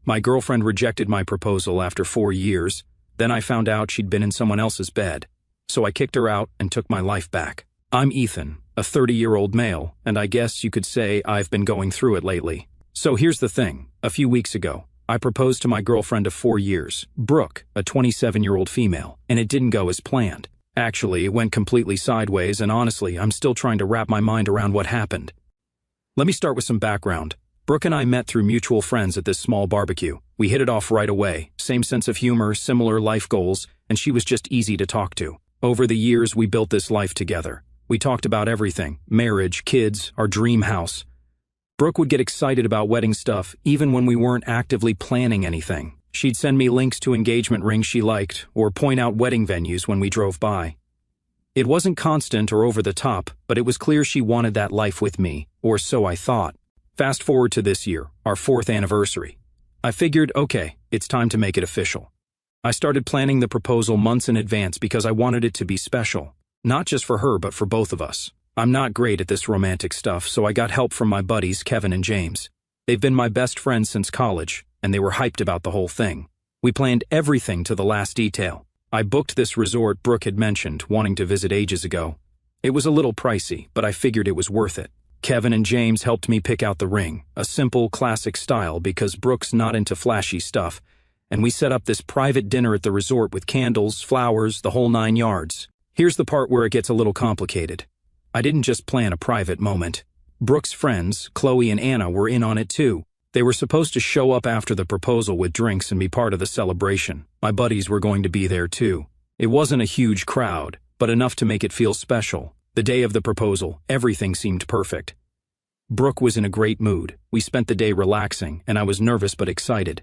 My girlfriend rejected my proposal after 4 years, then I found out she'd been in someone else's bed. So I kicked her out and took my life back. I'm Ethan, a 30-year-old male, and I guess you could say I've been going through it lately. So here's the thing. A few weeks ago, I proposed to my girlfriend of 4 years, Brooke, a 27-year-old female, and it didn't go as planned. Actually, it went completely sideways, and honestly, I'm still trying to wrap my mind around what happened. Let me start with some background. Brooke and I met through mutual friends at this small barbecue. We hit it off right away, same sense of humor, similar life goals, and she was just easy to talk to. Over the years, we built this life together. We talked about everything: marriage, kids, our dream house. Brooke would get excited about wedding stuff, even when we weren't actively planning anything. She'd send me links to engagement rings she liked, or point out wedding venues when we drove by. It wasn't constant or over the top, but it was clear she wanted that life with me, or so I thought. Fast forward to this year, our 4th anniversary. I figured, okay, it's time to make it official. I started planning the proposal months in advance because I wanted it to be special. Not just for her, but for both of us. I'm not great at this romantic stuff, so I got help from my buddies Kevin and James. They've been my best friends since college, and they were hyped about the whole thing. We planned everything to the last detail. I booked this resort Brooke had mentioned, wanting to visit ages ago. It was a little pricey, but I figured it was worth it. Kevin and James helped me pick out the ring, a simple, classic style because Brooke's not into flashy stuff, and we set up this private dinner at the resort with candles, flowers, the whole 9 yards. Here's the part where it gets a little complicated. I didn't just plan a private moment. Brooke's friends, Chloe and Anna, were in on it too. They were supposed to show up after the proposal with drinks and be part of the celebration. My buddies were going to be there too. It wasn't a huge crowd, but enough to make it feel special. The day of the proposal, everything seemed perfect. Brooke was in a great mood. We spent the day relaxing, and I was nervous but excited.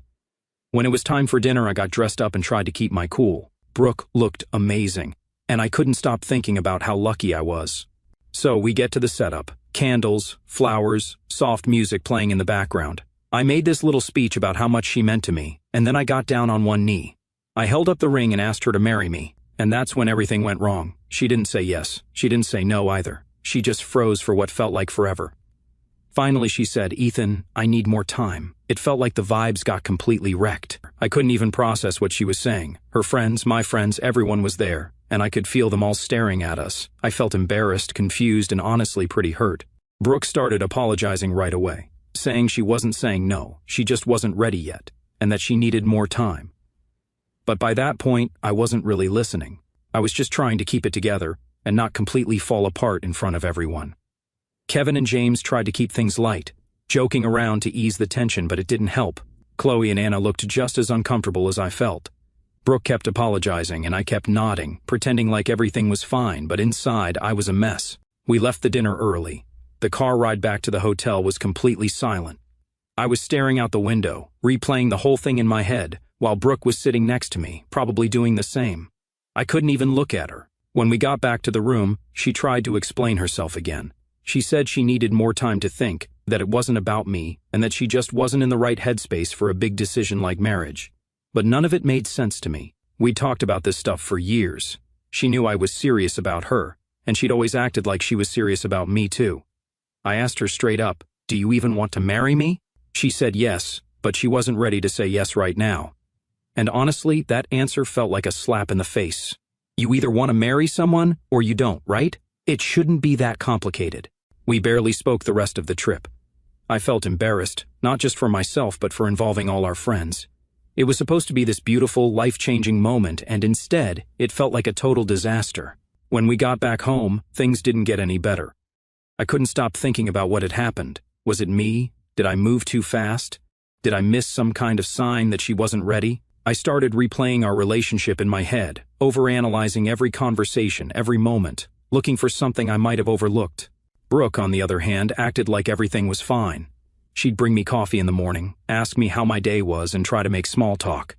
When it was time for dinner, I got dressed up and tried to keep my cool. Brooke looked amazing, and I couldn't stop thinking about how lucky I was. So we get to the setup. Candles, flowers, soft music playing in the background. I made this little speech about how much she meant to me, and then I got down on one knee. I held up the ring and asked her to marry me, and that's when everything went wrong. She didn't say yes. She didn't say no either. She just froze for what felt like forever. Finally, she said, "Ethan, I need more time." It felt like the vibes got completely wrecked. I couldn't even process what she was saying. Her friends, my friends, everyone was there, and I could feel them all staring at us. I felt embarrassed, confused, and honestly pretty hurt. Brooke started apologizing right away, saying she wasn't saying no, she just wasn't ready yet, and that she needed more time. But by that point, I wasn't really listening. I was just trying to keep it together and not completely fall apart in front of everyone. Kevin and James tried to keep things light, joking around to ease the tension, but it didn't help. Chloe and Anna looked just as uncomfortable as I felt. Brooke kept apologizing, and I kept nodding, pretending like everything was fine, but inside I was a mess. We left the dinner early. The car ride back to the hotel was completely silent. I was staring out the window, replaying the whole thing in my head, while Brooke was sitting next to me, probably doing the same. I couldn't even look at her. When we got back to the room, she tried to explain herself again. She said she needed more time to think, that it wasn't about me, and that she just wasn't in the right headspace for a big decision like marriage. But none of it made sense to me. We'd talked about this stuff for years. She knew I was serious about her, and she'd always acted like she was serious about me too. I asked her straight up, "Do you even want to marry me?" She said yes, but she wasn't ready to say yes right now. And honestly, that answer felt like a slap in the face. You either want to marry someone, or you don't, right? It shouldn't be that complicated. We barely spoke the rest of the trip. I felt embarrassed, not just for myself, but for involving all our friends. It was supposed to be this beautiful, life-changing moment, and instead, it felt like a total disaster. When we got back home, things didn't get any better. I couldn't stop thinking about what had happened. Was it me? Did I move too fast? Did I miss some kind of sign that she wasn't ready? I started replaying our relationship in my head, overanalyzing every conversation, every moment, looking for something I might have overlooked. Brooke, on the other hand, acted like everything was fine. She'd bring me coffee in the morning, ask me how my day was, and try to make small talk.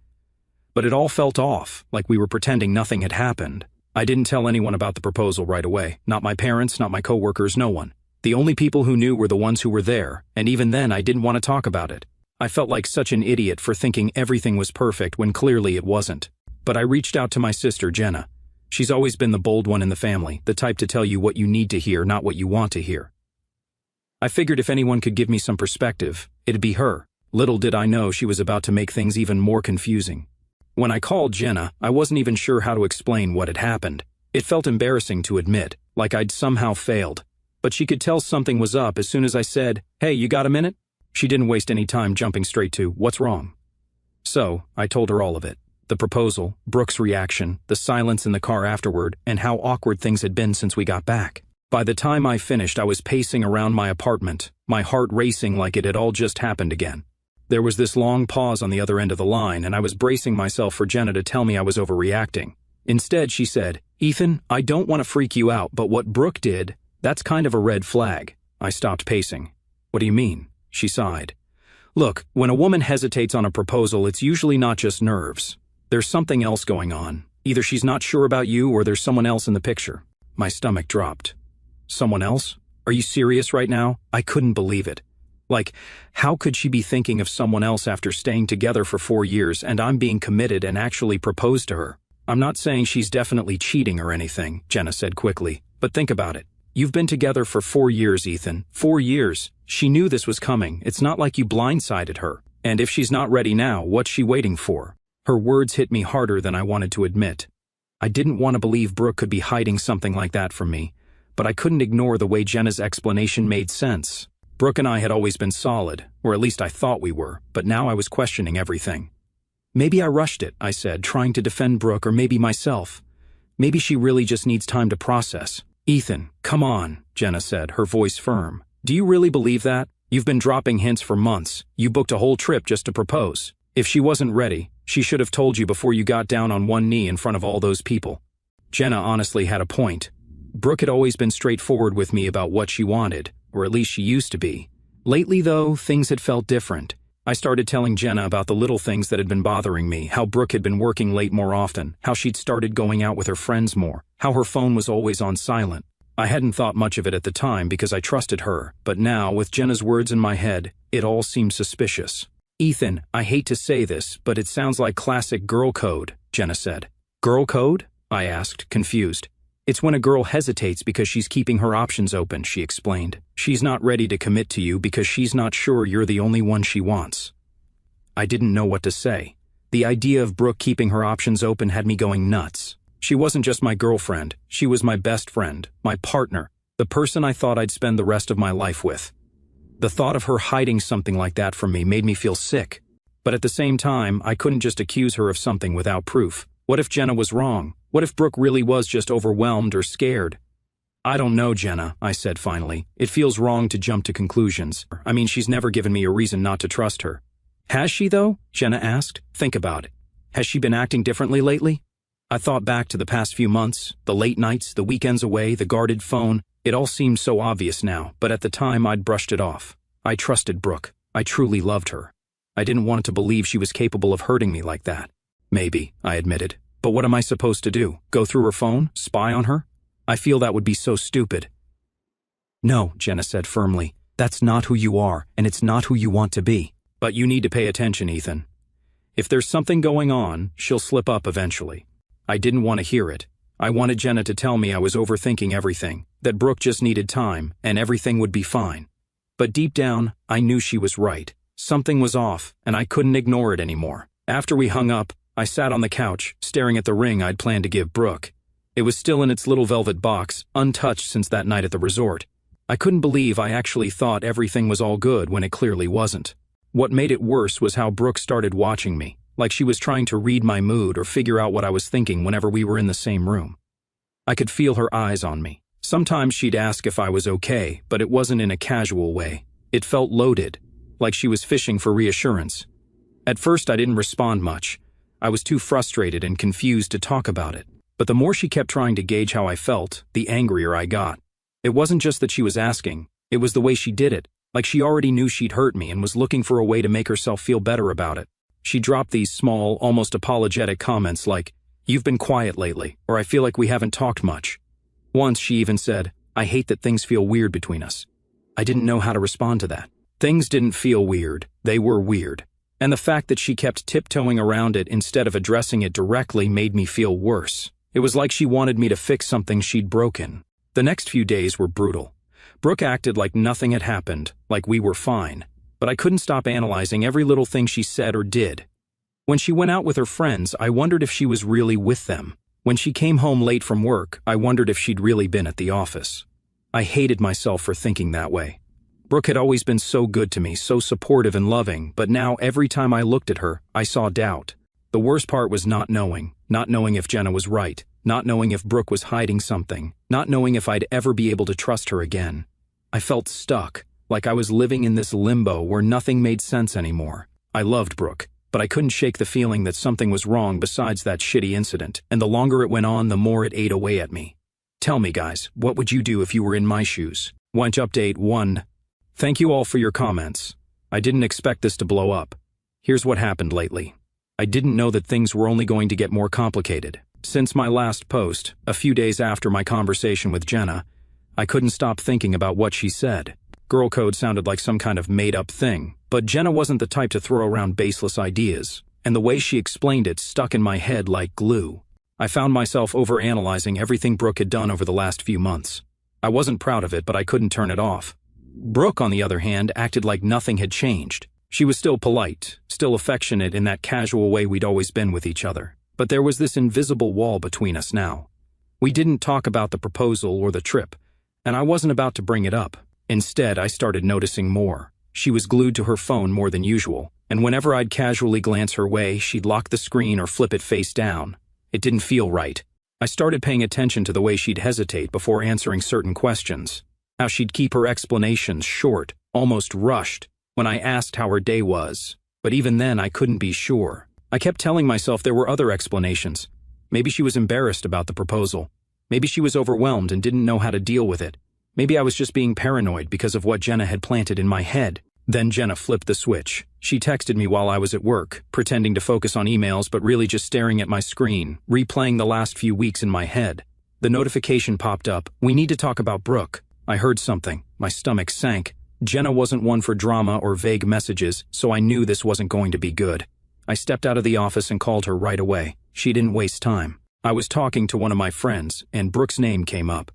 But it all felt off, like we were pretending nothing had happened. I didn't tell anyone about the proposal right away. Not my parents, not my coworkers, no one. The only people who knew were the ones who were there, and even then I didn't want to talk about it. I felt like such an idiot for thinking everything was perfect when clearly it wasn't. But I reached out to my sister, Jenna. She's always been the bold one in the family, the type to tell you what you need to hear, not what you want to hear. I figured if anyone could give me some perspective, it'd be her. Little did I know she was about to make things even more confusing. When I called Jenna, I wasn't even sure how to explain what had happened. It felt embarrassing to admit, like I'd somehow failed. But she could tell something was up as soon as I said, "Hey, you got a minute?" She didn't waste any time jumping straight to, "What's wrong?" So, I told her all of it. The proposal, Brooke's reaction, the silence in the car afterward, and how awkward things had been since we got back. By the time I finished, I was pacing around my apartment, my heart racing like it had all just happened again. There was this long pause on the other end of the line, and I was bracing myself for Jenna to tell me I was overreacting. Instead, she said, "Ethan, I don't want to freak you out, but what Brooke did, that's kind of a red flag." I stopped pacing. "What do you mean?" She sighed. "Look, when a woman hesitates on a proposal, it's usually not just nerves. There's something else going on. Either she's not sure about you or there's someone else in the picture." My stomach dropped. Someone else? Are you serious right now? I couldn't believe it. Like, how could she be thinking of someone else after staying together for 4 years and I'm being committed and actually proposed to her? "I'm not saying she's definitely cheating or anything," Jenna said quickly, "but think about it. You've been together for 4 years, Ethan. 4 years. She knew this was coming. It's not like you blindsided her. And if she's not ready now, what's she waiting for?" Her words hit me harder than I wanted to admit. I didn't want to believe Brooke could be hiding something like that from me, but I couldn't ignore the way Jenna's explanation made sense. Brooke and I had always been solid, or at least I thought we were, but now I was questioning everything. "Maybe I rushed it," I said, trying to defend Brooke, or maybe myself. "Maybe she really just needs time to process." "Ethan, come on," Jenna said, her voice firm. "Do you really believe that? You've been dropping hints for months. You booked a whole trip just to propose. If she wasn't ready, she should have told you before you got down on one knee in front of all those people." Jenna honestly had a point. Brooke had always been straightforward with me about what she wanted, or at least she used to be. Lately, though, things had felt different. I started telling Jenna about the little things that had been bothering me, how Brooke had been working late more often, how she'd started going out with her friends more, how her phone was always on silent. I hadn't thought much of it at the time because I trusted her, but now, with Jenna's words in my head, it all seemed suspicious. "Ethan, I hate to say this, but it sounds like classic girl code," Jenna said. "Girl code?" I asked, confused. "It's when a girl hesitates because she's keeping her options open," she explained. "She's not ready to commit to you because she's not sure you're the only one she wants." I didn't know what to say. The idea of Brooke keeping her options open had me going nuts. She wasn't just my girlfriend, she was my best friend, my partner, the person I thought I'd spend the rest of my life with. The thought of her hiding something like that from me made me feel sick. But at the same time, I couldn't just accuse her of something without proof. What if Jenna was wrong? What if Brooke really was just overwhelmed or scared? "I don't know, Jenna," I said finally. "It feels wrong to jump to conclusions. I mean, she's never given me a reason not to trust her." "Has she, though?" Jenna asked. "Think about it. Has she been acting differently lately?" I thought back to the past few months, the late nights, the weekends away, the guarded phone. It all seemed so obvious now, but at the time I'd brushed it off. I trusted Brooke. I truly loved her. I didn't want to believe she was capable of hurting me like that. "Maybe," I admitted. "But what am I supposed to do? Go through her phone? Spy on her? I feel that would be so stupid." "No," Jenna said firmly. "That's not who you are, and it's not who you want to be. But you need to pay attention, Ethan. If there's something going on, she'll slip up eventually." I didn't want to hear it. I wanted Jenna to tell me I was overthinking everything, that Brooke just needed time, and everything would be fine. But deep down, I knew she was right. Something was off, and I couldn't ignore it anymore. After we hung up, I sat on the couch, staring at the ring I'd planned to give Brooke. It was still in its little velvet box, untouched since that night at the resort. I couldn't believe I actually thought everything was all good when it clearly wasn't. What made it worse was how Brooke started watching me, like she was trying to read my mood or figure out what I was thinking whenever we were in the same room. I could feel her eyes on me. Sometimes she'd ask if I was okay, but it wasn't in a casual way. It felt loaded, like she was fishing for reassurance. At first I didn't respond much. I was too frustrated and confused to talk about it. But the more she kept trying to gauge how I felt, the angrier I got. It wasn't just that she was asking, it was the way she did it, like she already knew she'd hurt me and was looking for a way to make herself feel better about it. She dropped these small, almost apologetic comments like, "You've been quiet lately," or "I feel like we haven't talked much." Once she even said, "I hate that things feel weird between us." I didn't know how to respond to that. Things didn't feel weird, they were weird. And the fact that she kept tiptoeing around it instead of addressing it directly made me feel worse. It was like she wanted me to fix something she'd broken. The next few days were brutal. Brooke acted like nothing had happened, like we were fine. but I couldn't stop analyzing every little thing she said or did. When she went out with her friends, I wondered if she was really with them. When she came home late from work, I wondered if she'd really been at the office. I hated myself for thinking that way. Brooke had always been so good to me, so supportive and loving, but now every time I looked at her, I saw doubt. The worst part was not knowing if Jenna was right, not knowing if Brooke was hiding something, not knowing if I'd ever be able to trust her again. I felt stuck, like I was living in this limbo where nothing made sense anymore. I loved Brooke, but I couldn't shake the feeling that something was wrong besides that shitty incident, and the longer it went on, the more it ate away at me. Tell me, guys, what would you do if you were in my shoes? Want update 1. Thank you all for your comments. I didn't expect this to blow up. Here's what happened lately. I didn't know that things were only going to get more complicated. Since my last post, a few days after my conversation with Jenna, I couldn't stop thinking about what she said. Girl code sounded like some kind of made-up thing, but Jenna wasn't the type to throw around baseless ideas, and the way she explained it stuck in my head like glue. I found myself overanalyzing everything Brooke had done over the last few months. I wasn't proud of it, but I couldn't turn it off. Brooke, on the other hand, acted like nothing had changed. She was still polite, still affectionate in that casual way we'd always been with each other. But there was this invisible wall between us now. We didn't talk about the proposal or the trip, and I wasn't about to bring it up. Instead, I started noticing more. She was glued to her phone more than usual, and whenever I'd casually glance her way, she'd lock the screen or flip it face down. It didn't feel right. I started paying attention to the way she'd hesitate before answering certain questions, how she'd keep her explanations short, almost rushed, when I asked how her day was. But even then, I couldn't be sure. I kept telling myself there were other explanations. Maybe she was embarrassed about the proposal. Maybe she was overwhelmed and didn't know how to deal with it. Maybe I was just being paranoid because of what Jenna had planted in my head. Then Jenna flipped the switch. She texted me while I was at work, pretending to focus on emails but really just staring at my screen, replaying the last few weeks in my head. The notification popped up. We need to talk about Brooke. I heard something. My stomach sank. Jenna wasn't one for drama or vague messages, so I knew this wasn't going to be good. I stepped out of the office and called her right away. She didn't waste time. I was talking to one of my friends, and Brooke's name came up.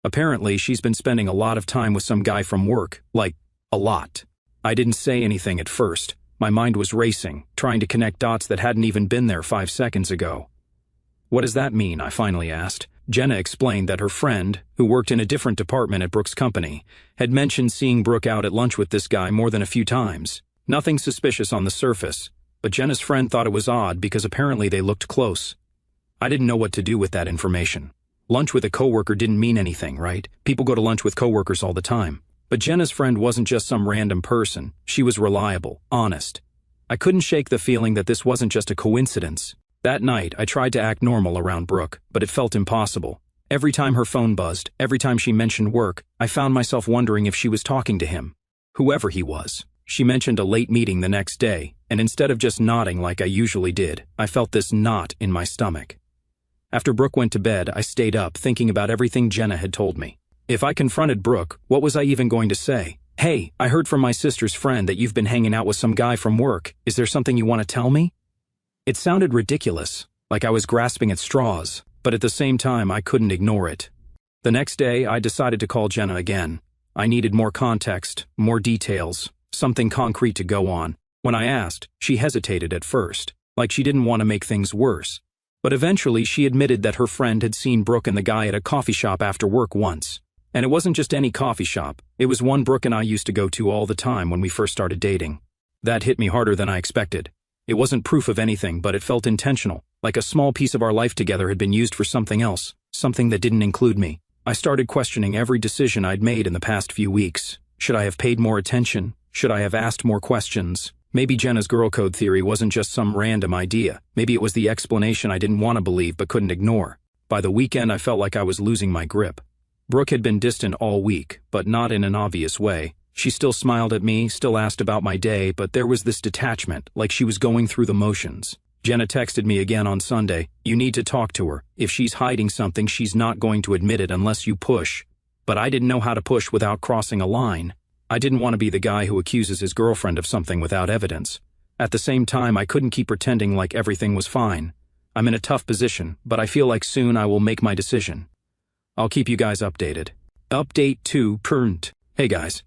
Apparently, she's been spending a lot of time with some guy from work, like, a lot. I didn't say anything at first. My mind was racing, trying to connect dots that hadn't even been there 5 seconds ago. What does that mean? I finally asked. Jenna explained that her friend, who worked in a different department at Brooke's company, had mentioned seeing Brooke out at lunch with this guy more than a few times. Nothing suspicious on the surface, but Jenna's friend thought it was odd because apparently they looked close. I didn't know what to do with that information. Lunch with a coworker didn't mean anything, right? People go to lunch with coworkers all the time. But Jenna's friend wasn't just some random person. She was reliable, honest. I couldn't shake the feeling that this wasn't just a coincidence. That night, I tried to act normal around Brooke, but it felt impossible. Every time her phone buzzed, every time she mentioned work, I found myself wondering if she was talking to him. Whoever he was. She mentioned a late meeting the next day, and instead of just nodding like I usually did, I felt this knot in my stomach. After Brooke went to bed, I stayed up thinking about everything Jenna had told me. If I confronted Brooke, what was I even going to say? Hey, I heard from my sister's friend that you've been hanging out with some guy from work. Is there something you want to tell me? It sounded ridiculous, like I was grasping at straws, but at the same time I couldn't ignore it. The next day, I decided to call Jenna again. I needed more context, more details, something concrete to go on. When I asked, she hesitated at first, like she didn't want to make things worse. But eventually she admitted that her friend had seen Brooke and the guy at a coffee shop after work once. And it wasn't just any coffee shop, it was one Brooke and I used to go to all the time when we first started dating. That hit me harder than I expected. It wasn't proof of anything, but it felt intentional, like a small piece of our life together had been used for something else, something that didn't include me. I started questioning every decision I'd made in the past few weeks. Should I have paid more attention? Should I have asked more questions? Maybe Jenna's girl code theory wasn't just some random idea. Maybe it was the explanation I didn't want to believe but couldn't ignore. By the weekend, I felt like I was losing my grip. Brooke had been distant all week, but not in an obvious way. She still smiled at me, still asked about my day, but there was this detachment, like she was going through the motions. Jenna texted me again on Sunday. You need to talk to her. If she's hiding something, she's not going to admit it unless you push. But I didn't know how to push without crossing a line. I didn't want to be the guy who accuses his girlfriend of something without evidence. At the same time, I couldn't keep pretending like everything was fine. I'm in a tough position, but I feel like soon I will make my decision. I'll keep you guys updated. Update 2. Hey guys.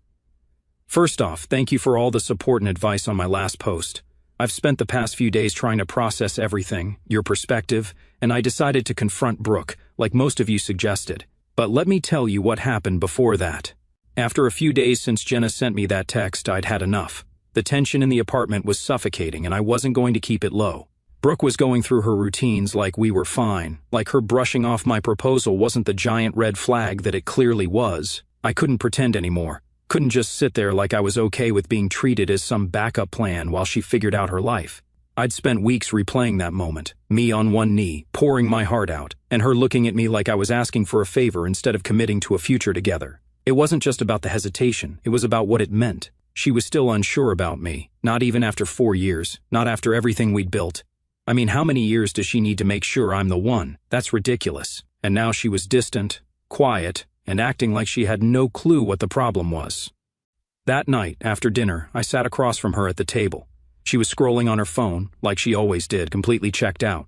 First off, thank you for all the support and advice on my last post. I've spent the past few days trying to process everything, your perspective, and I decided to confront Brooke, like most of you suggested. But let me tell you what happened before that. After a few days since Jenna sent me that text, I'd had enough. The tension in the apartment was suffocating, and I wasn't going to keep it low. Brooke was going through her routines like we were fine, like her brushing off my proposal wasn't the giant red flag that it clearly was. I couldn't pretend anymore. Couldn't just sit there like I was okay with being treated as some backup plan while she figured out her life. I'd spent weeks replaying that moment, me on one knee, pouring my heart out, and her looking at me like I was asking for a favor instead of committing to a future together. It wasn't just about the hesitation, it was about what it meant. She was still unsure about me, not even after 4 years, not after everything we'd built. I mean, how many years does she need to make sure I'm the one? That's ridiculous. And now she was distant, quiet, and acting like she had no clue what the problem was. That night, after dinner, I sat across from her at the table. She was scrolling on her phone, like she always did, completely checked out.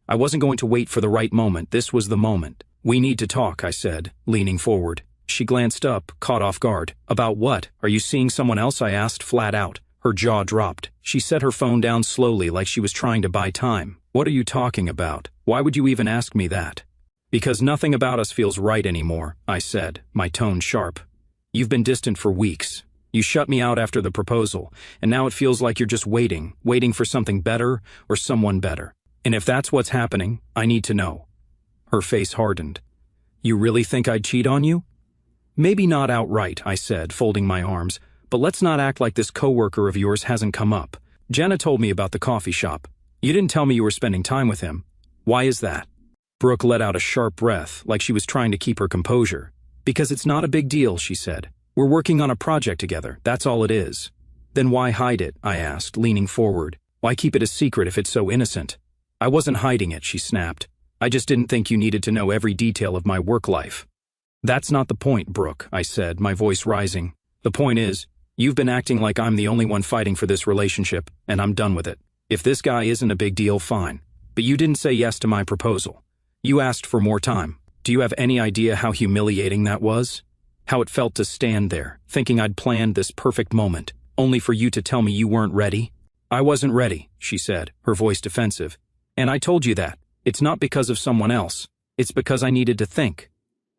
I wasn't going to wait for the right moment. This was the moment. "We need to talk," I said, leaning forward. She glanced up, caught off guard. "About what? Are you seeing someone else?" I asked, flat out. Her jaw dropped. She set her phone down slowly like she was trying to buy time. "What are you talking about? Why would you even ask me that?" "Because nothing about us feels right anymore," I said, my tone sharp. "You've been distant for weeks. You shut me out after the proposal, and now it feels like you're just waiting for something better or someone better. And if that's what's happening, I need to know." Her face hardened. "You really think I'd cheat on you?" "Maybe not outright," I said, folding my arms, "but let's not act like this coworker of yours hasn't come up. Jenna told me about the coffee shop. You didn't tell me you were spending time with him. Why is that?" Brooke let out a sharp breath, like she was trying to keep her composure. "Because it's not a big deal," she said. "We're working on a project together, that's all it is." "Then why hide it?" I asked, leaning forward. "Why keep it a secret if it's so innocent?" "I wasn't hiding it," she snapped. "I just didn't think you needed to know every detail of my work life." "That's not the point, Brooke," I said, my voice rising. "The point is, you've been acting like I'm the only one fighting for this relationship, and I'm done with it. If this guy isn't a big deal, fine. But you didn't say yes to my proposal. You asked for more time. Do you have any idea how humiliating that was? How it felt to stand there, thinking I'd planned this perfect moment, only for you to tell me you weren't ready?" "I wasn't ready," she said, her voice defensive. "And I told you that. It's not because of someone else. It's because I needed to think."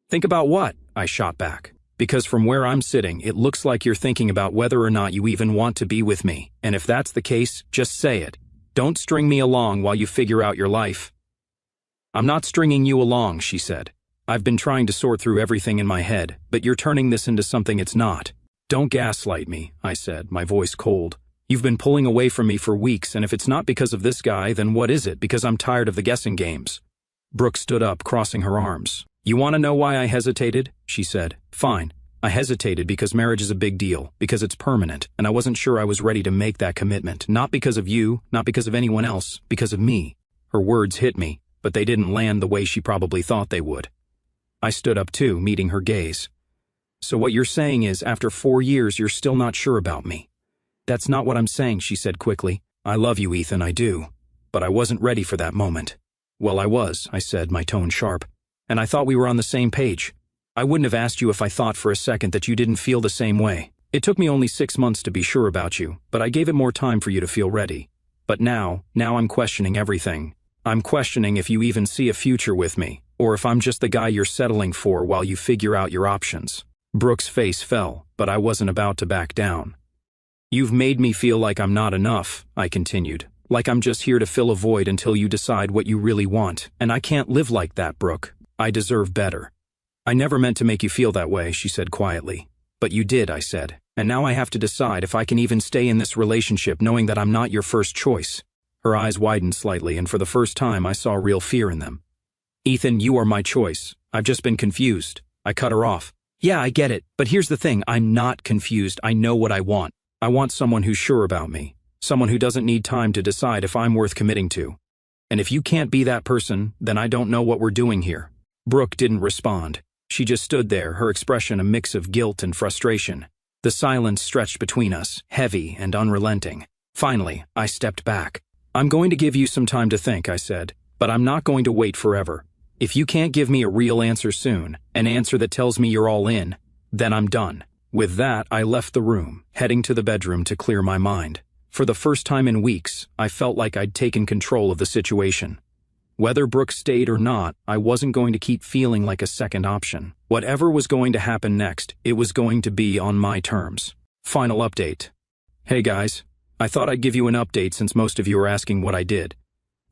"Think about what?" I shot back. "Because from where I'm sitting, it looks like you're thinking about whether or not you even want to be with me. And if that's the case, just say it. Don't string me along while you figure out your life." "I'm not stringing you along," she said. "I've been trying to sort through everything in my head, but you're turning this into something it's not." "Don't gaslight me," I said, my voice cold. "You've been pulling away from me for weeks, and if it's not because of this guy, then what is it? Because I'm tired of the guessing games." Brooke stood up, crossing her arms. "You want to know why I hesitated?" she said. "Fine. I hesitated because marriage is a big deal, because it's permanent, and I wasn't sure I was ready to make that commitment. Not because of you, not because of anyone else, because of me." Her words hit me, but they didn't land the way she probably thought they would. I stood up too, meeting her gaze. "So what you're saying is, after 4 years, you're still not sure about me?" "That's not what I'm saying," she said quickly. "I love you, Ethan, I do. But I wasn't ready for that moment." "Well, I was," I said, my tone sharp. "And I thought we were on the same page. I wouldn't have asked you if I thought for a second that you didn't feel the same way. It took me only 6 months to be sure about you, but I gave it more time for you to feel ready. But now I'm questioning everything. I'm questioning if you even see a future with me, or if I'm just the guy you're settling for while you figure out your options." Brooke's face fell, but I wasn't about to back down. "You've made me feel like I'm not enough," I continued. "Like I'm just here to fill a void until you decide what you really want, and I can't live like that, Brooke. I deserve better." "I never meant to make you feel that way," she said quietly. "But you did," I said. "And now I have to decide if I can even stay in this relationship knowing that I'm not your first choice." Her eyes widened slightly, and for the first time I saw real fear in them. "Ethan, you are my choice. I've just been confused." I cut her off. "Yeah, I get it, but here's the thing, I'm not confused. I know what I want. I want someone who's sure about me. Someone who doesn't need time to decide if I'm worth committing to. And if you can't be that person, then I don't know what we're doing here." Brooke didn't respond. She just stood there, her expression a mix of guilt and frustration. The silence stretched between us, heavy and unrelenting. Finally, I stepped back. "I'm going to give you some time to think," I said, "but I'm not going to wait forever. If you can't give me a real answer soon, an answer that tells me you're all in, then I'm done." With that, I left the room, heading to the bedroom to clear my mind. For the first time in weeks, I felt like I'd taken control of the situation. Whether Brooke stayed or not, I wasn't going to keep feeling like a second option. Whatever was going to happen next, it was going to be on my terms. Final update. Hey guys, I thought I'd give you an update since most of you are asking what I did.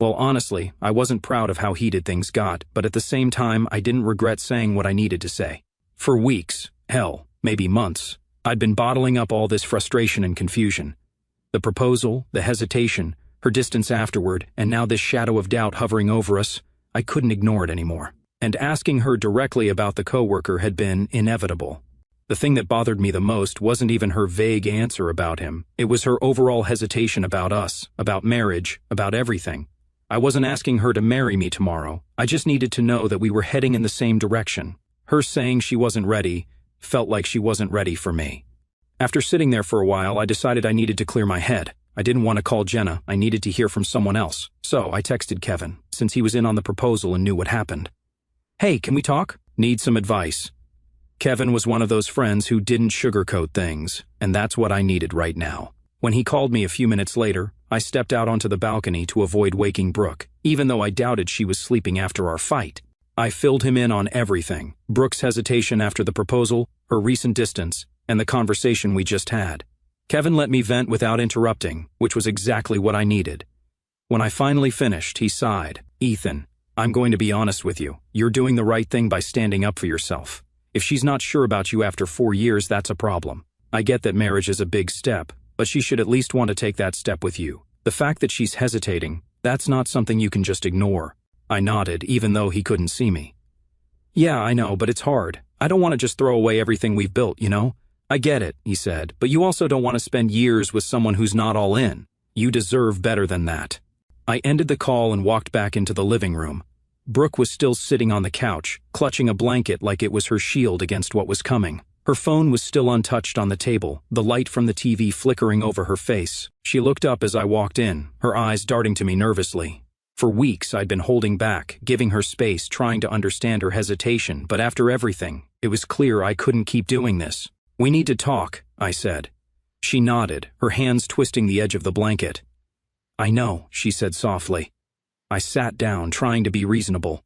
Well, honestly, I wasn't proud of how heated things got, but at the same time, I didn't regret saying what I needed to say. For weeks, hell, maybe months, I'd been bottling up all this frustration and confusion. The proposal, the hesitation, her distance afterward, and now this shadow of doubt hovering over us, I couldn't ignore it anymore. And asking her directly about the coworker had been inevitable. The thing that bothered me the most wasn't even her vague answer about him. It was her overall hesitation about us, about marriage, about everything. I wasn't asking her to marry me tomorrow. I just needed to know that we were heading in the same direction. Her saying she wasn't ready felt like she wasn't ready for me. After sitting there for a while, I decided I needed to clear my head. I didn't want to call Jenna. I needed to hear from someone else. So I texted Kevin, since he was in on the proposal and knew what happened. Hey, can we talk? Need some advice. Kevin was one of those friends who didn't sugarcoat things, and that's what I needed right now. When he called me a few minutes later, I stepped out onto the balcony to avoid waking Brooke, even though I doubted she was sleeping after our fight. I filled him in on everything: Brooke's hesitation after the proposal, her recent distance, and the conversation we just had. Kevin let me vent without interrupting, which was exactly what I needed. When I finally finished, he sighed. Ethan, I'm going to be honest with you. You're doing the right thing by standing up for yourself. If she's not sure about you after 4 years, that's a problem. I get that marriage is a big step, but she should at least want to take that step with you. The fact that she's hesitating, that's not something you can just ignore. I nodded, even though he couldn't see me. Yeah, I know, but it's hard. I don't want to just throw away everything we've built, you know? I get it, he said, but you also don't want to spend years with someone who's not all in. You deserve better than that. I ended the call and walked back into the living room. Brooke was still sitting on the couch, clutching a blanket like it was her shield against what was coming. Her phone was still untouched on the table, the light from the TV flickering over her face. She looked up as I walked in, her eyes darting to me nervously. For weeks, I'd been holding back, giving her space, trying to understand her hesitation, but after everything, it was clear I couldn't keep doing this. We need to talk, I said. She nodded, her hands twisting the edge of the blanket. I know, she said softly. I sat down, trying to be reasonable.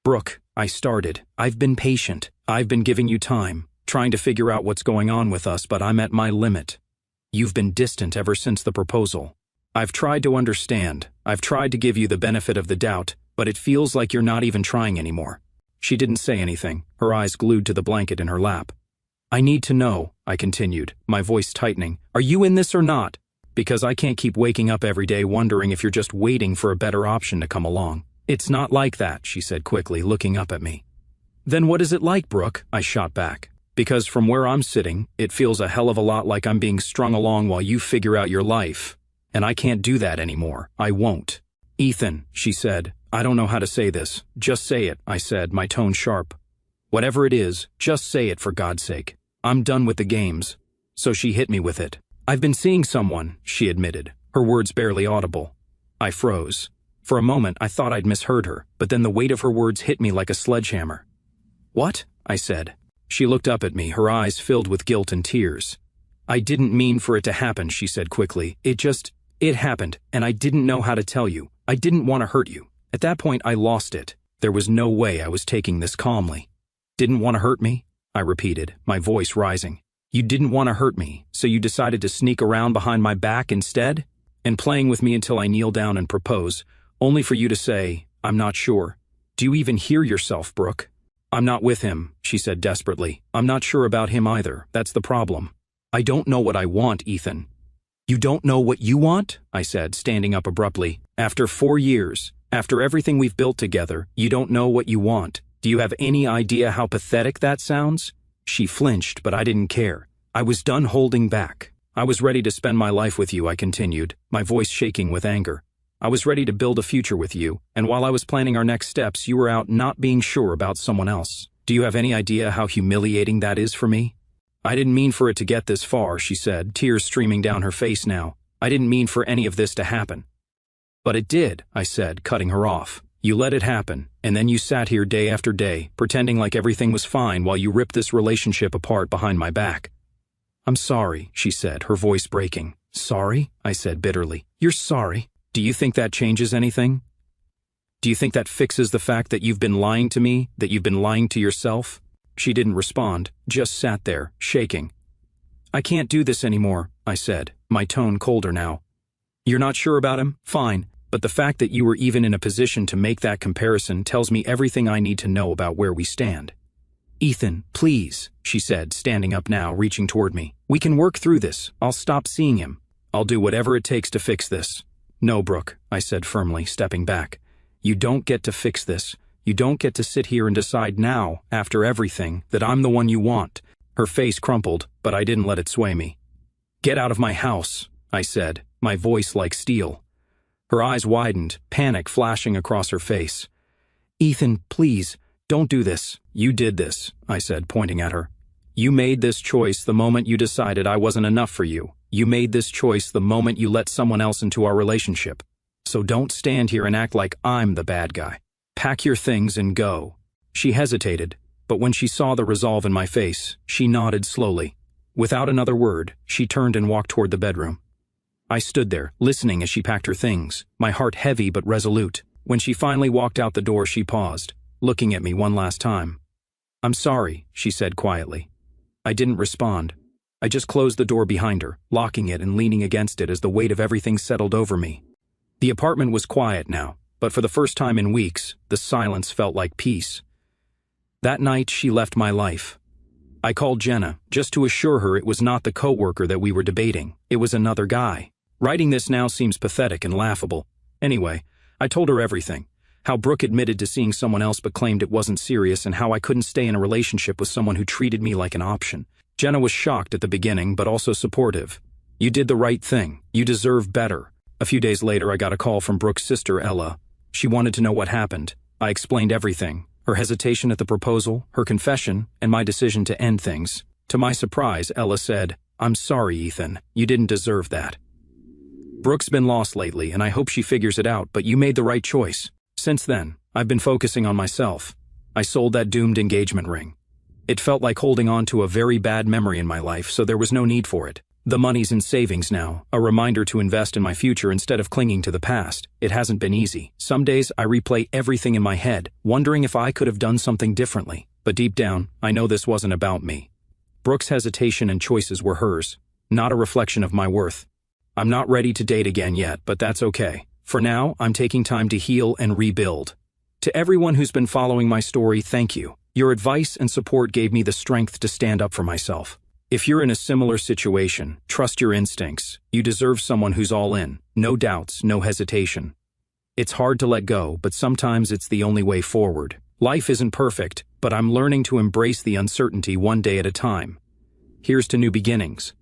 Brooke, I started. I've been patient. I've been giving you time, trying to figure out what's going on with us, but I'm at my limit. You've been distant ever since the proposal. I've tried to understand. I've tried to give you the benefit of the doubt, but it feels like you're not even trying anymore. She didn't say anything, her eyes glued to the blanket in her lap. I need to know, I continued, my voice tightening. Are you in this or not? Because I can't keep waking up every day wondering if you're just waiting for a better option to come along. It's not like that, she said quickly, looking up at me. Then what is it like, Brooke? I shot back. Because from where I'm sitting, it feels a hell of a lot like I'm being strung along while you figure out your life. And I can't do that anymore. I won't. Ethan, she said, I don't know how to say this. Just say it, I said, my tone sharp. Whatever it is, just say it for God's sake. I'm done with the games. So she hit me with it. I've been seeing someone, she admitted, her words barely audible. I froze. For a moment, I thought I'd misheard her, but then the weight of her words hit me like a sledgehammer. What? I said. She looked up at me, her eyes filled with guilt and tears. I didn't mean for it to happen, she said quickly. It happened, and I didn't know how to tell you. I didn't want to hurt you. At that point, I lost it. There was no way I was taking this calmly. Didn't want to hurt me? I repeated, my voice rising. You didn't want to hurt me, so you decided to sneak around behind my back instead? And playing with me until I kneel down and propose, only for you to say, I'm not sure. Do you even hear yourself, Brooke? I'm not with him, she said desperately. I'm not sure about him either. That's the problem. I don't know what I want, Ethan. You don't know what you want? I said, standing up abruptly. After 4 years, after everything we've built together, you don't know what you want. Do you have any idea how pathetic that sounds? She flinched, but I didn't care. I was done holding back. I was ready to spend my life with you, I continued, my voice shaking with anger. I was ready to build a future with you, and while I was planning our next steps, you were out not being sure about someone else. Do you have any idea how humiliating that is for me? I didn't mean for it to get this far, she said, tears streaming down her face now. I didn't mean for any of this to happen. But it did, I said, cutting her off. You let it happen, and then you sat here day after day, pretending like everything was fine while you ripped this relationship apart behind my back. I'm sorry, she said, her voice breaking. Sorry? I said bitterly. You're sorry? Do you think that changes anything? Do you think that fixes the fact that you've been lying to me, that you've been lying to yourself? She didn't respond, just sat there, shaking. I can't do this anymore, I said, my tone colder now. You're not sure about him? Fine, but the fact that you were even in a position to make that comparison tells me everything I need to know about where we stand. Ethan, please, she said, standing up now, reaching toward me. We can work through this. I'll stop seeing him. I'll do whatever it takes to fix this. No, Brooke, I said firmly, stepping back. You don't get to fix this. You don't get to sit here and decide now, after everything, that I'm the one you want. Her face crumpled, but I didn't let it sway me. Get out of my house, I said, my voice like steel. Her eyes widened, panic flashing across her face. Ethan, please, don't do this. You did this, I said, pointing at her. You made this choice the moment you decided I wasn't enough for you. You made this choice the moment you let someone else into our relationship. So don't stand here and act like I'm the bad guy. Pack your things and go. She hesitated, but when she saw the resolve in my face, she nodded slowly. Without another word, she turned and walked toward the bedroom. I stood there, listening as she packed her things, my heart heavy but resolute. When she finally walked out the door, she paused, looking at me one last time. I'm sorry, she said quietly. I didn't respond. I just closed the door behind her, locking it and leaning against it as the weight of everything settled over me. The apartment was quiet now, but for the first time in weeks, the silence felt like peace. That night, she left my life. I called Jenna, just to assure her it was not the coworker that we were debating. It was another guy. Writing this now seems pathetic and laughable. Anyway, I told her everything. How Brooke admitted to seeing someone else but claimed it wasn't serious, and how I couldn't stay in a relationship with someone who treated me like an option. Jenna was shocked at the beginning, but also supportive. You did the right thing. You deserve better. A few days later, I got a call from Brooke's sister, Ella. She wanted to know what happened. I explained everything. Her hesitation at the proposal, her confession, and my decision to end things. To my surprise, Ella said, I'm sorry, Ethan. You didn't deserve that. Brooke's been lost lately, and I hope she figures it out, but you made the right choice. Since then, I've been focusing on myself. I sold that doomed engagement ring. It felt like holding on to a very bad memory in my life, so there was no need for it. The money's in savings now, a reminder to invest in my future instead of clinging to the past. It hasn't been easy. Some days I replay everything in my head, wondering if I could have done something differently. But deep down, I know this wasn't about me. Brooke's hesitation and choices were hers, not a reflection of my worth. I'm not ready to date again yet, but that's okay. For now, I'm taking time to heal and rebuild. To everyone who's been following my story, thank you. Your advice and support gave me the strength to stand up for myself. If you're in a similar situation, trust your instincts. You deserve someone who's all in. No doubts, no hesitation. It's hard to let go, but sometimes it's the only way forward. Life isn't perfect, but I'm learning to embrace the uncertainty one day at a time. Here's to new beginnings.